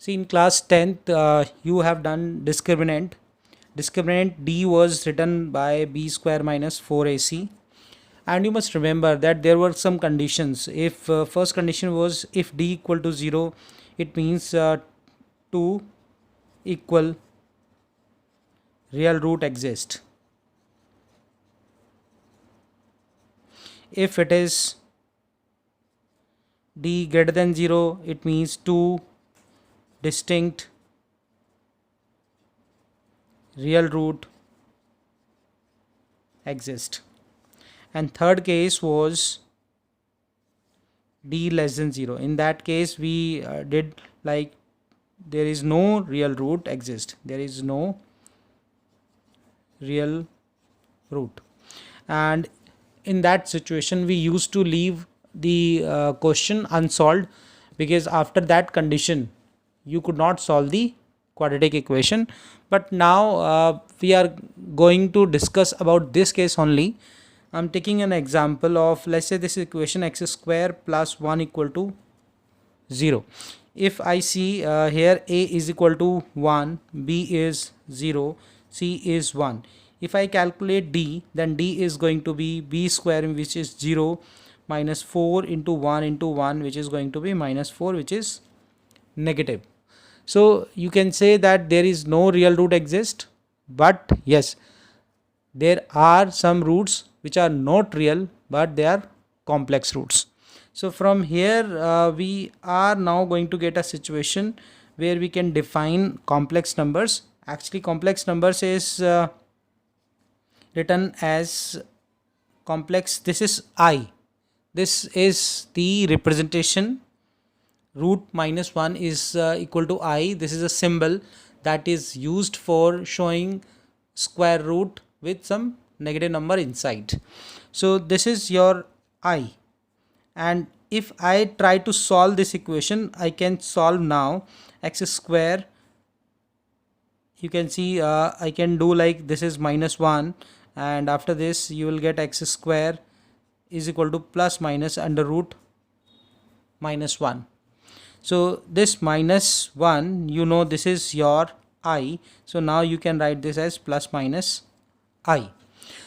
See, in class 10th, you have done discriminant. Discriminant D was written by b square minus 4ac. And you must remember that there were some conditions. If first condition was if D equal to 0, it means 2 equal real root exist. If it is D greater than 0, it means 2 distinct real root exist. And third case was D less than 0. In that case, we did like there is no real root exist. There is no real root. And in that situation, we used to leave the question unsolved, because after that condition you could not solve the quadratic equation. But now we are going to discuss about this case only. I'm taking an example of, let's say, this equation x square plus 1 equal to 0. If I see here a is equal to 1, b is 0, c is 1. If I calculate d, then d is going to be b square, which is 0, minus 4 into 1 into 1, which is going to be minus 4, which is negative. So you can say that there is no real root exist, but yes, there are some roots which are not real, but they are complex roots. So from here we are now going to get a situation where we can define complex numbers. Actually, complex numbers is written as complex. This is I. This is the representation. Root minus 1 is equal to I. This is a symbol that is used for showing square root with some negative number inside. So this is your I. And if I try to solve this equation, I can solve now x square. You can see I can do like this is minus 1, and after this you will get x square is equal to plus minus under root minus 1. So this minus 1, you know, this is your I. So now you can write this as plus minus I.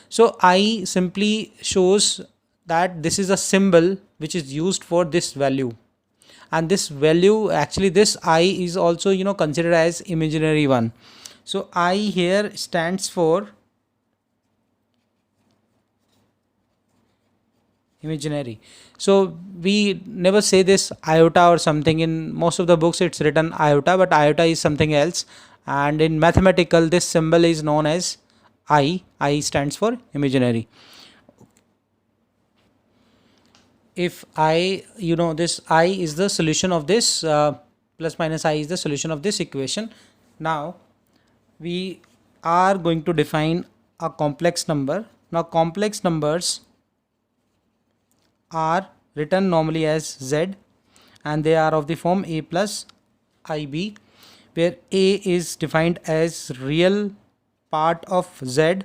So I simply shows that this is a symbol which is used for this value. And this value, actually this I is also, you know, considered as imaginary one. So I here stands for imaginary. So we never say this iota or something. In most of the books it's written iota, but iota is something else. And in mathematical, this symbol is known as I. I stands for imaginary. If I, you know, this I is the solution of this plus minus I is the solution of this equation. Now we are going to define a complex number. Now complex numbers are written normally as z, and they are of the form a plus ib, where a is defined as real part of z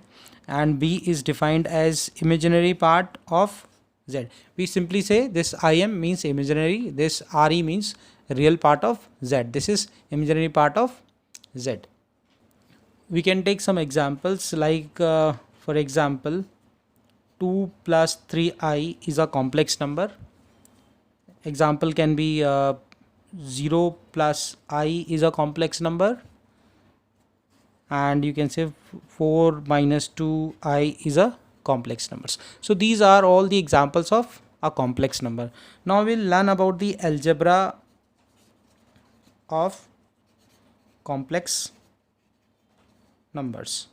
and b is defined as imaginary part of z. We simply say this im means imaginary, this re means real part of z. This is imaginary part of z. We can take some examples like for example 2 plus 3i is a complex number. Example can be 0 plus I is a complex number, and you can say 4 minus 2i is a complex numbers. So these are all the examples of a complex number. Now we'll learn about the algebra of complex numbers.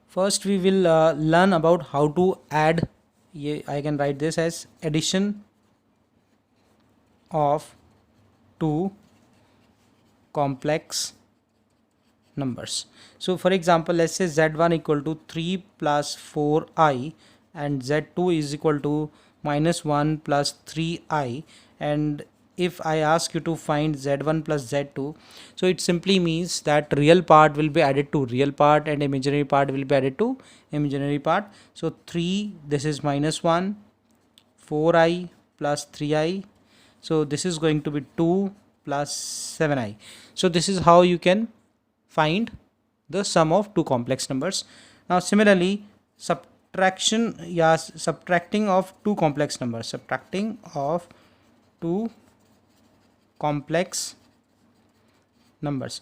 First we will learn about how to add. I can write this as addition of two complex numbers. So for example, let's say z1 equal to 3 plus 4i and z2 is equal to minus 1 plus 3i, and if I ask you to find z1 plus z2, so it simply means that real part will be added to real part and imaginary part will be added to imaginary part. So 3, this is minus 1, 4i plus 3i. So this is going to be 2 plus 7i. So this is how you can find the sum of two complex numbers. Now similarly, subtracting of two complex numbers, subtracting of two complex numbers.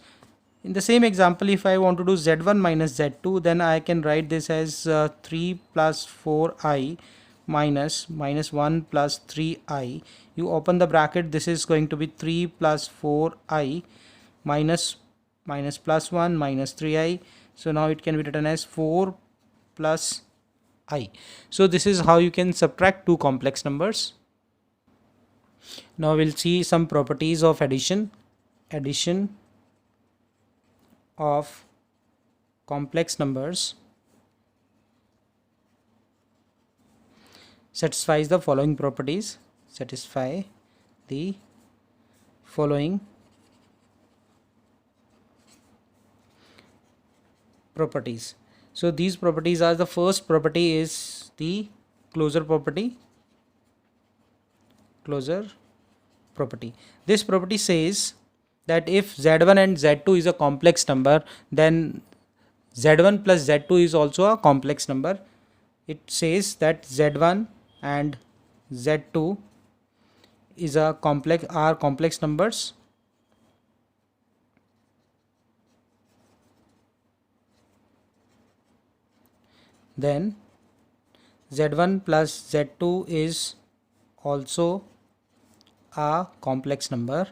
In the same example, if I want to do z1 minus z2, then I can write this as 3 plus 4i minus 1 plus 3i. You open the bracket, this is going to be 3 plus 4i minus plus 1 minus 3i. So now it can be written as 4 plus I. So this is how you can subtract two complex numbers. Now we'll see some properties of addition. Addition of complex numbers satisfies the following properties. Satisfy the following properties. So these properties are, the first property is the closure property. Closure property. This property says that if z1 and z2 is a complex number, then z1 plus z2 is also a complex number. It says that z1 and z2 is a complex numbers. Then z1 plus z2 is also a complex number.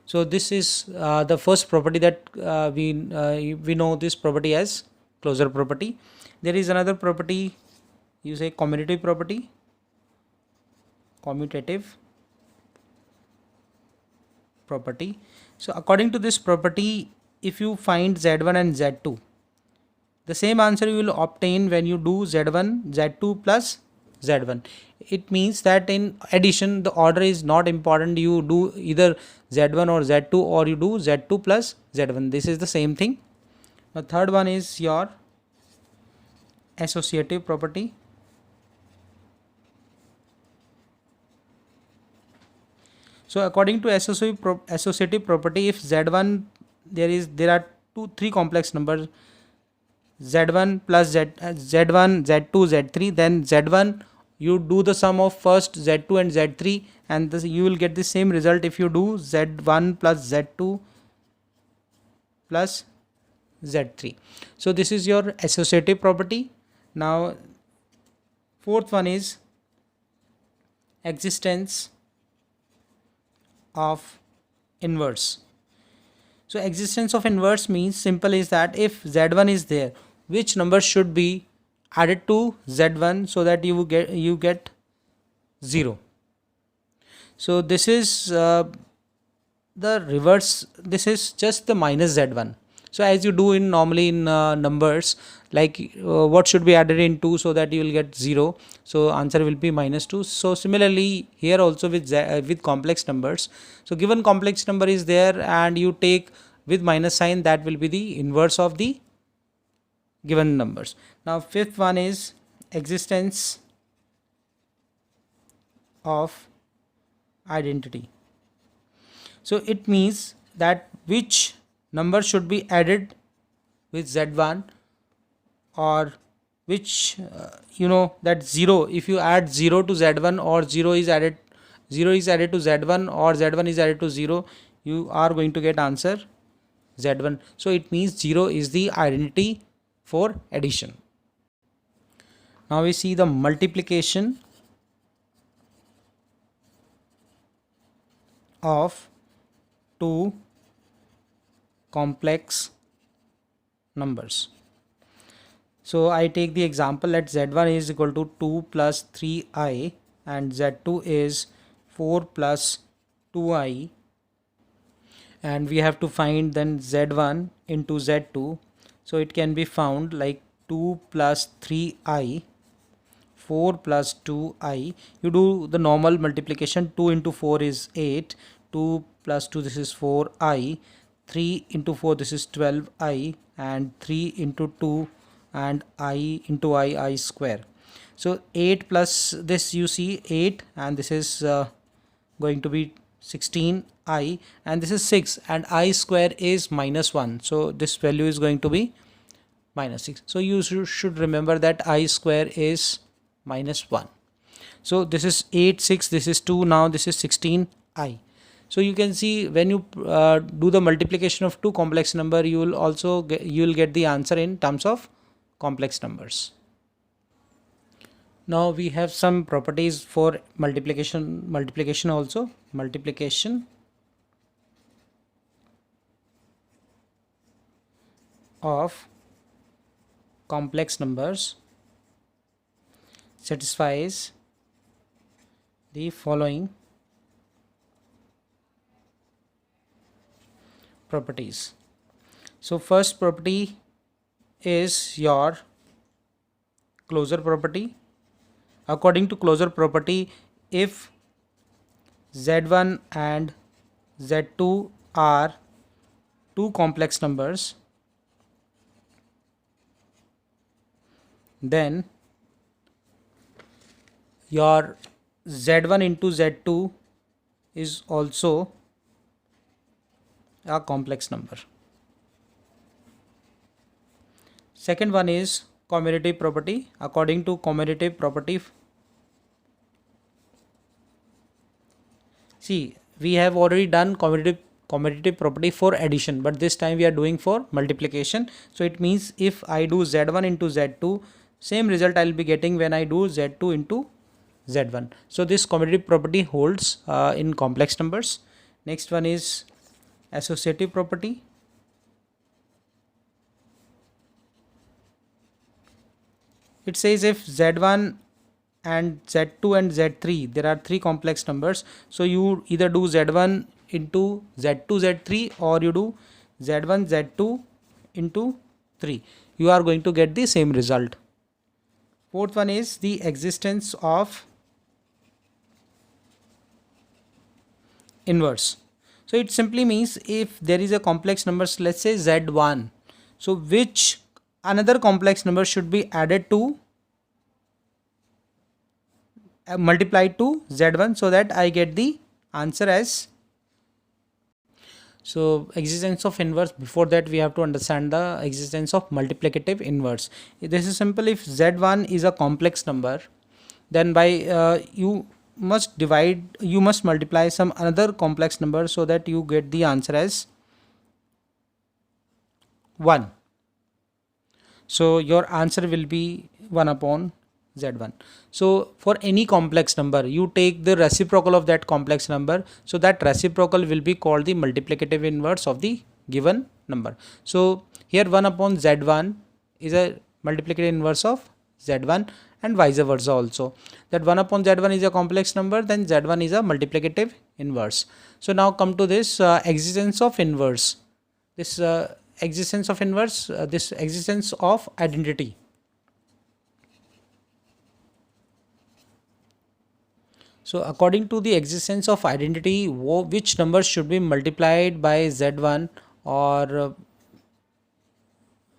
So this is the first property that we know this property as closure property. There is another property, you say commutative property. Commutative property. So according to this property, if you find z1 and z2, the same answer you will obtain when you do z1 z2 plus z1. It means that in addition the order is not important. You do either z1 or z2, or you do z2 plus z1. This is the same thing. The third one is your associative property. So according to associative property, if z1 there are three complex numbers, z1 plus z1 z2 z3, then z1 you do the sum of first z2 and z3, and this you will get the same result if you do z1 plus z2 plus z3. So this is your associative property. Now fourth one is existence of inverse. So existence of inverse means simple is that if z1 is there, which number should be added to z1 so that you get 0. So this is the reverse. This is just the minus z1. So as you do in normally in numbers, like what should be added in 2 so that you will get 0. So answer will be minus 2. So similarly here also with complex numbers. So given complex number is there and you take with minus sign, that will be the inverse of the given numbers. Now fifth one is existence of identity. So it means that which number should be added with z1, or which that 0, if you add 0 to z1 or 0 is added to z1 or z1 is added to 0, you are going to get answer z1. So it means 0 is the identity for addition. Now we see the multiplication of two complex numbers. So I take the example that z1 is equal to 2 plus 3i and z2 is 4 plus 2i, and we have to find then z1 into z2. So it can be found like 2 plus 3i, 4 plus 2i. You do the normal multiplication. 2 into 4 is 8, 2 plus 2 this is 4i, 3 into 4 this is 12i, and 3 into 2 and I into I square. So 8 plus this, you see 8, and this is going to be 16i, and this is 6, and I square is -1, so this value is going to be -6. So you should remember that I square is -1. So this is 8, 6, this is 2, now this is 16i. So you can see when you do the multiplication of two complex number, you will get the answer in terms of complex numbers. Now we have some properties for multiplication also. Multiplication of complex numbers satisfies the following properties. So first property is your closure property. According to closure property, if z1 and z2 are two complex numbers, then your z1 into z2 is also a complex number. Second one is commutative property. According to commutative property, see, we have already done commutative property for addition, but this time we are doing for multiplication. So it means if I do z1 into z2, same result I will be getting when I do z2 into z1. So this commutative property holds in complex numbers. Next one is associative property. It says if z1 and z2 and z3, there are three complex numbers, so you either do z1 into z2 z3, or you do z1 z2 into 3, you are going to get the same result. Fourth one is the existence of inverse. So it simply means if there is a complex number, let's say z1, so which another complex number should be added to multiplied to z1, so that I get the answer as. So existence of inverse, before that we have to understand the existence of multiplicative inverse. This is simple. If z1 is a complex number, then by you must multiply some another complex number, so that you get the answer as 1. So your answer will be 1 upon z1. So for any complex number, you take the reciprocal of that complex number, so that reciprocal will be called the multiplicative inverse of the given number. So here 1 upon z1 is a multiplicative inverse of z1, and vice versa also. That 1 upon z1 is a complex number, then z1 is a multiplicative inverse. So now come to this existence of inverse. This existence of inverse, this existence of identity. So according to the existence of identity, which number should be multiplied by z1, or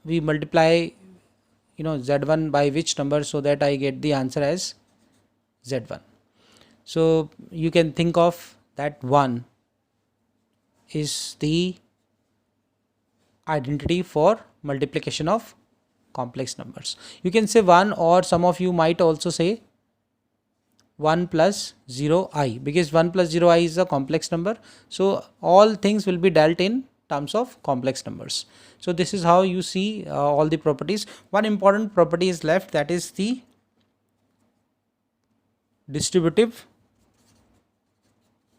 we multiply z1 by which number, so that I get the answer as z1. So you can think of that 1 is the identity for multiplication of complex numbers. You can say 1, or some of you might also say 1 plus 0i, because 1 plus 0i is a complex number. So all things will be dealt in terms of complex numbers. So this is how you see all the properties. One important property is left, that is the distributive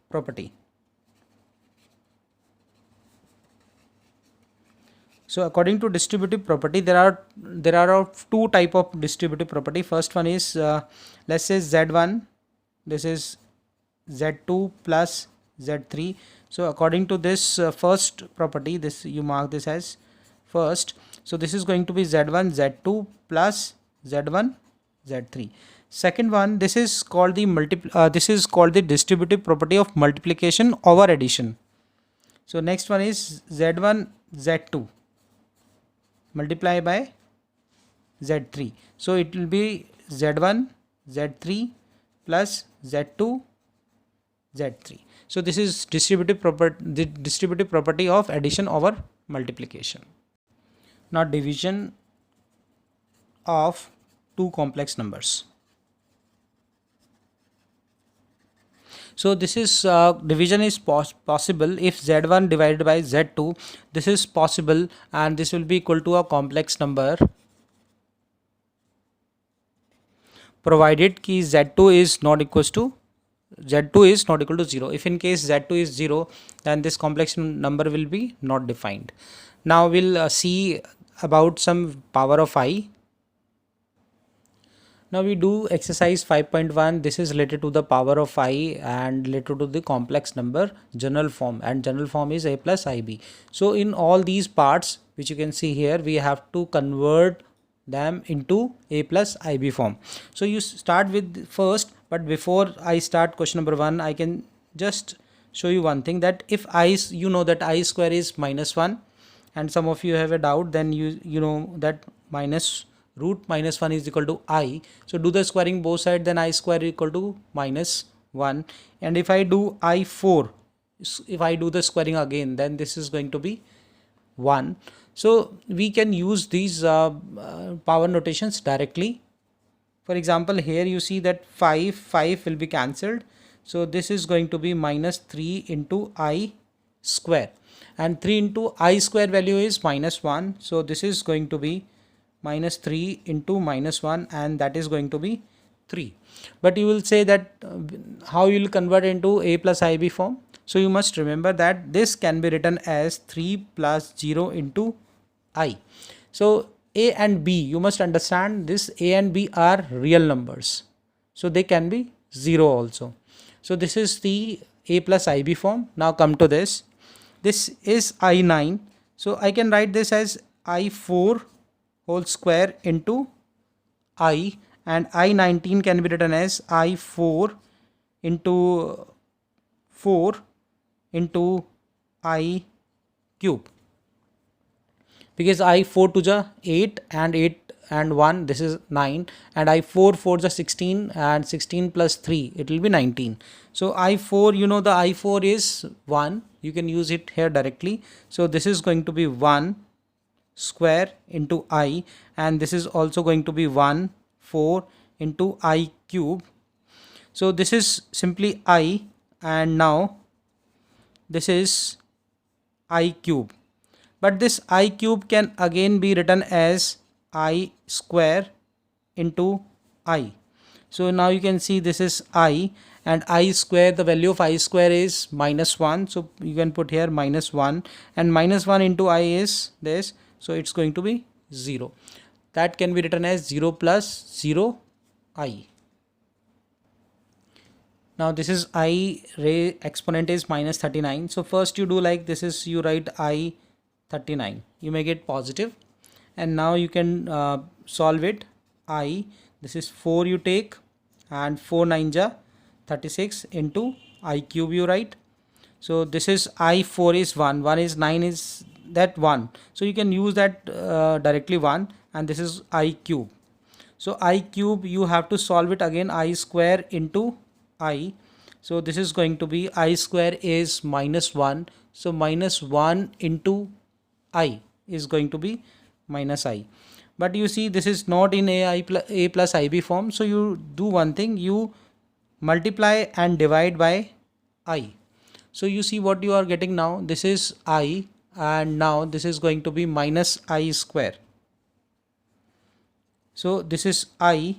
property. So according to distributive property, there are two type of distributive property. First one is let's say z1, this is z2 plus z3. So according to this first property, this you mark this as first. So this is going to be z1 z2 plus z1 z3. Second one, this is called the distributive property of multiplication over addition. So next one is z1 z2 multiply by z3. So it will be z1 z3 plus z2 z3. So this is the distributive property of addition over multiplication. Now division of two complex numbers. So this is division is possible if z1 divided by z2. This is possible, and this will be equal to a complex number provided ki z2 is not equals to 0. If in case z2 is 0, then this complex number will be not defined. Now we'll see about some power of I. Now we do exercise 5.1. This is related to the power of I and related to the complex number general form, and general form is a plus ib. So in all these parts which you can see here, we have to convert them into a plus ib form. So you start with first, but before I start question number 1, I can just show you one thing, that if you know that I square is -1, and some of you have a doubt, then you know that root minus 1 is equal to I. So do the squaring both sides, then I square equal to -1. And if I do I4, if I do the squaring again, then this is going to be 1. So we can use these power notations directly. For example, here you see that 5 will be cancelled. So this is going to be -3 into I square. And 3 into I square value is -1. So this is going to be -3 into -1, and that is going to be 3. But you will say that how you will convert into a plus ib form. So you must remember that this can be written as 3 plus 0 into I. So a and b, you must understand this, a and b are real numbers, so they can be 0 also. So this is the a plus ib form. Now come to this. This is I9. So I can write this as I4 whole square into I, and I19 can be written as I4 into 4 into I cube, because I4 to the 8 and 1, this is 9, and I4 for the 16, and 16 plus 3, it will be 19. So I4, you know the I4 is 1, you can use it here directly. So this is going to be 1 square into I, and this is also going to be 4 into I cube. So this is simply I, and now this is I cube. But this I cube can again be written as I square into I. So now you can see this is I, and I square, the value of I square is -1. So you can put here -1, and -1 into I is this. So it's going to be 0. That can be written as 0 plus 0 I. Now this is I ray exponent is -39. So first you do like this, is you write I 39, you make it positive, and now you can solve it. I, this is 4 you take, and 4 9 ja 36 into I cube you write. So this is I4 is 1 is 9 is that 1, so you can use that directly 1, and this is I cube. So I cube, you have to solve it again, I square into I. So this is going to be I square is -1, so -1 into I is going to be -I. But you see this is not in a plus ib form, so you do one thing, you multiply and divide by I. So you see what you are getting now, this is I, and now this is going to be -I square. So this is I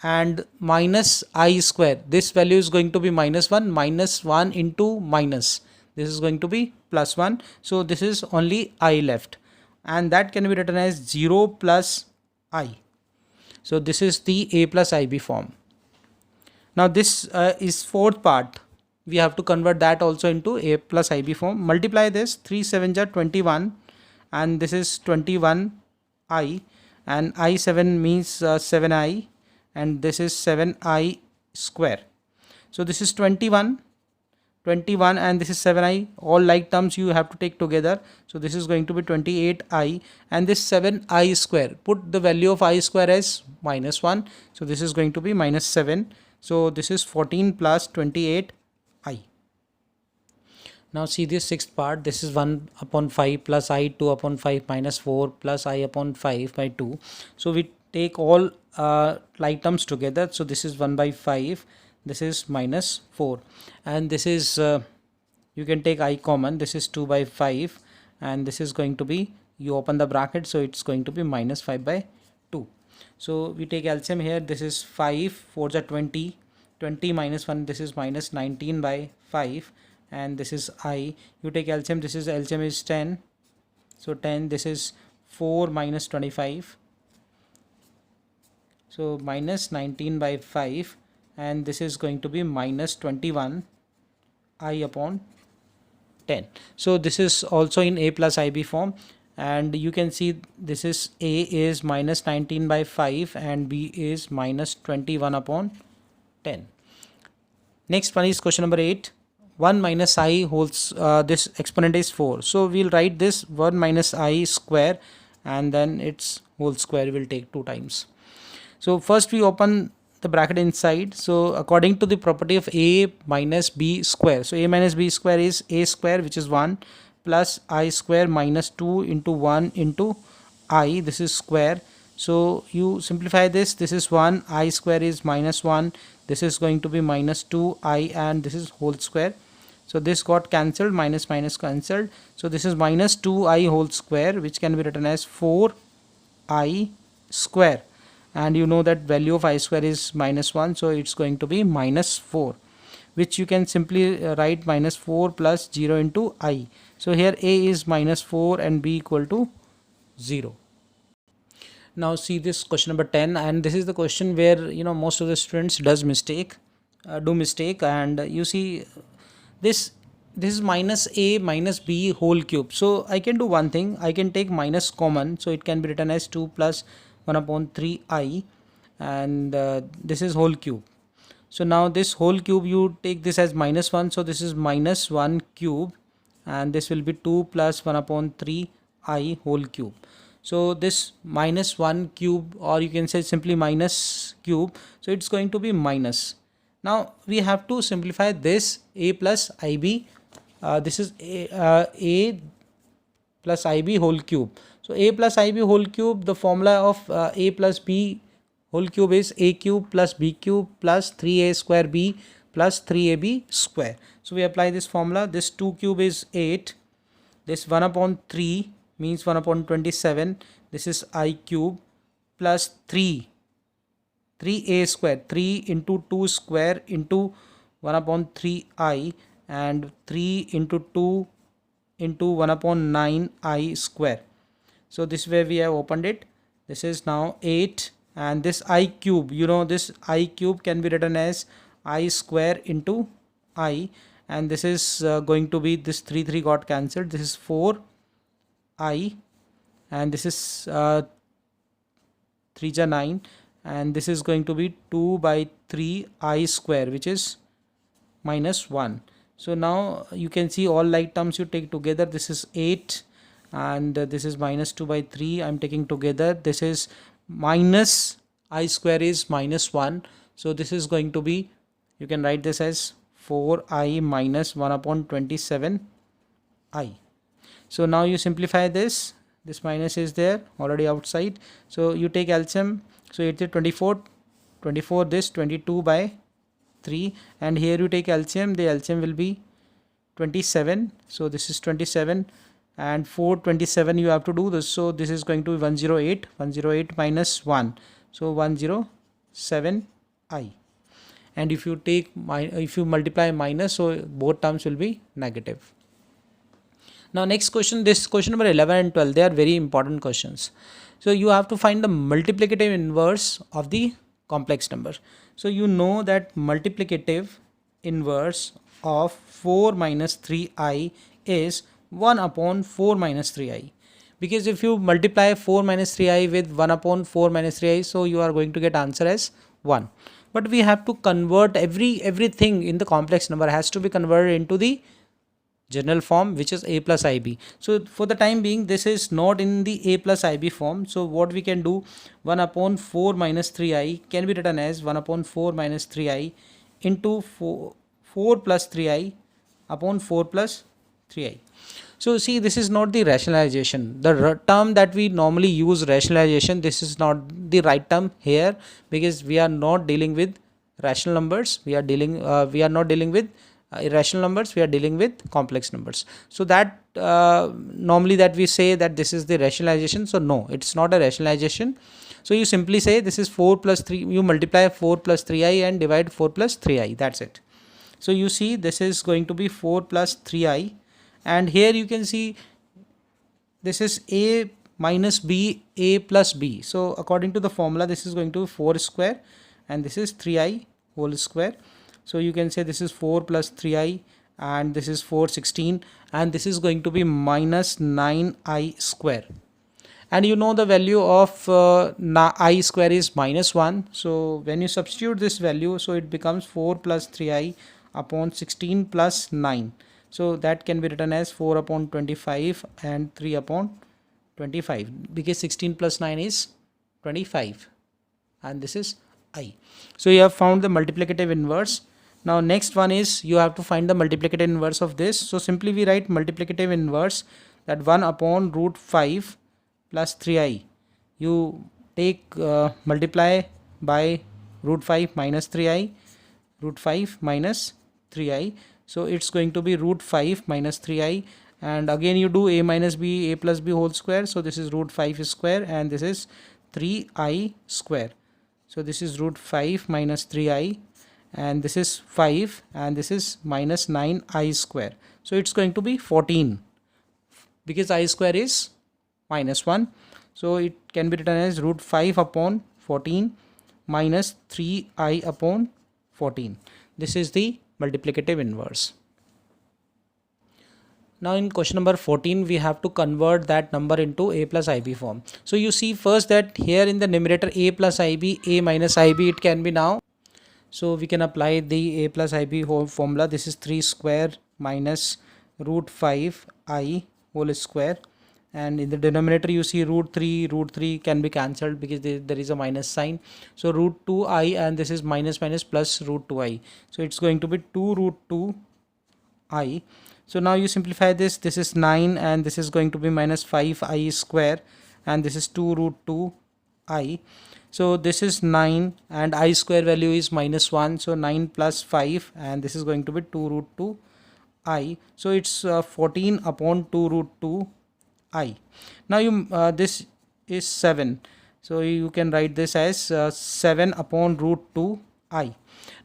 and -I square, this value is going to be -1, -1 into minus, this is going to be +1. So this is only I left, and that can be written as 0 plus I. So this is the a plus ib form. Now this is fourth part, we have to convert that also into a plus ib form. Multiply this, 3 7 ja 21, and this is 21I, and I7 means 7I, and this is 7I square. So this is 21 21, and this is 7i. All like terms you have to take together. So this is going to be 28i, and this 7i square. Put the value of I square as -1. So this is going to be -7. So this is 14 plus 28i. Now see this sixth part. This is 1 upon 5 plus I, 2 upon 5 minus 4 plus I upon 5 by 2. So we take all like terms together. So this is 1 by 5. This is -4. And this is, you can take I common. This is 2 by 5. And this is going to be, you open the bracket. So it's going to be -5 by 2. So we take LCM here. This is 5, 4 are 20. 20 minus 1. This is -19 by 5. And this is I. You take LCM. This is LCM is 10. So 10. This is 4 minus 25. So -19 by 5. And this is going to be -21 I upon 10. So this is also in A plus IB form. And you can see this is A is -19 by 5 and B is -21 upon 10. Next one is question number 8. 1 minus I holds, this exponent is 4. So we'll write this 1 minus I square, and then its whole square will take 2 times. So first we open the bracket inside. So according to the property of A minus B square. So A minus B square is A square, which is 1, plus I square minus 2 into 1 into I. This is square. So you simplify this. This is 1. I square is -1. This is going to be -2i, and this is whole square. So this got cancelled, minus minus cancelled. So this is -2i whole square, which can be written as 4i square. And you know that value of I square is -1. So it's going to be -4, which you can simply write -4 plus 0 into I. So here A is -4 and B equal to 0. Now see this question number 10, and this is the question where most of the students do mistake. And you see this is -a minus b whole cube. So I can do one thing. I can take minus common, so it can be written as 2 plus 1 upon 3i, and this is whole cube. So now this whole cube, you take this as -1, so this is -1 cube, and this will be 2 plus 1 upon 3i whole cube. So this -1 cube, or you can say simply minus cube, so it's going to be minus. Now we have to simplify this a plus ib. This is a plus ib whole cube. So a plus ib whole cube, the formula of a plus b whole cube is a cube plus b cube plus 3a square b plus 3ab square. So we apply this formula. This 2 cube is 8. This 1 upon 3 means 1 upon 27. This is I cube plus 3a square, 3 into 2 square into 1 upon 3i, and 3 into 2 into 1 upon 9i square. So this way we have opened it. This is now 8, and this I cube, this I cube can be written as I square into I, and this is going to be, this 3 got cancelled. This is 4i, and this is 3 9, and this is going to be 2 by 3i square, which is -1. So now you can see all like terms you take together. This is 8, and this is -2 by 3. I'm taking together. This is minus I square is -1. So this is going to be, you can write this as 4i minus 1 upon 27i. So now you simplify this. This minus is there already outside. So you take LCM. So it's 24. This 22 by 3, and here you take LCM. The LCM will be 27. So this is 27, and 427 you have to do this. So this is going to be 108. 108 minus 1. So 107i. And if you multiply minus, so both terms will be negative. Now next question, this question number 11 and 12, they are very important questions. So you have to find the multiplicative inverse of the complex number. So you know that multiplicative inverse of 4 minus 3i is 1 upon 4 minus 3i. Because if you multiply 4 minus 3i with 1 upon 4 minus 3i, so you are going to get answer as 1. but we have to convert everything in the complex number has to be converted into the general form, which is a plus ib. So for the time being this is not in the a plus ib form, so what we can do, 1 upon 4 minus 3i can be written as 1 upon 4 minus 3i into 4 plus 3i upon 4 plus 3i. So see, this is not the rationalization. The term that we normally use, rationalization, this is not the right term here, because we are not dealing with rational numbers. We are not dealing with irrational numbers. We are dealing with complex numbers. So that normally that we say that this is the rationalization. So no, it's not a rationalization. So you simply say this is 4 plus 3. You multiply 4 plus 3i and divide 4 plus 3i. That's it. So you see, this is going to be 4 plus 3i, and here you can see this is a minus b, a plus b. So according to the formula, this is going to be 4 square and this is 3i whole square. So you can say this is 4 plus 3i and this is 416, and this is going to be minus 9i square. And you know the value of I square is minus 1. So when you substitute this value, so it becomes 4 plus 3i upon 16 plus 9. So that can be written as 4 upon 25 and 3 upon 25, because 16 plus 9 is 25, and this is I. So you have found the multiplicative inverse. Now next one is you have to find the multiplicative inverse of this. So simply we write multiplicative inverse, that 1 upon root 5 plus 3i. You take multiply by root 5 minus 3i, root 5 minus 3i. So it's going to be root 5 minus 3i, and again you do a minus b, a plus b whole square. So this is root 5 square and this is 3i square. So this is root 5 minus 3i and this is 5 and this is minus 9i square. So it's going to be 14, because I square is minus 1. So it can be written as root 5 upon 14 minus 3i upon 14. This is the multiplicative inverse. Now in question number 14, we have to convert that number into a plus ib form. So you see first that here in the numerator a plus ib, a minus ib, it can be now. So we can apply the a plus ib whole formula. This is 3 square minus root 5 I whole square, and in the denominator you see root 3 can be cancelled because there is a minus sign. So root 2i, and this is minus minus plus root 2i. So it's going to be 2 root 2i. So now you simplify this. This is 9 and this is going to be minus 5i square, and this is 2 root 2i. So this is 9 and I square value is minus 1. So 9 plus 5 and this is going to be 2 root 2 I. So it's 14 upon 2 root 2 I. Now you this is 7. So you can write this as 7 upon root 2 I.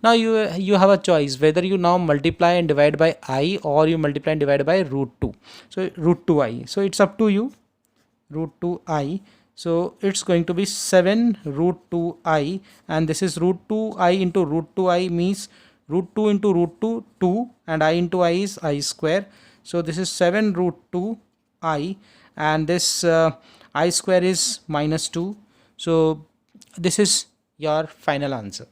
Now you have a choice whether you now multiply and divide by I, or you multiply and divide by root 2. So root 2i. So it's up to you. Root 2i. So it's going to be 7 root 2i, and this is root 2i into root 2i means root 2 into root 2, 2, and I into I is I square. So this is 7 root 2i, and this I square is minus 2. So this is your final answer.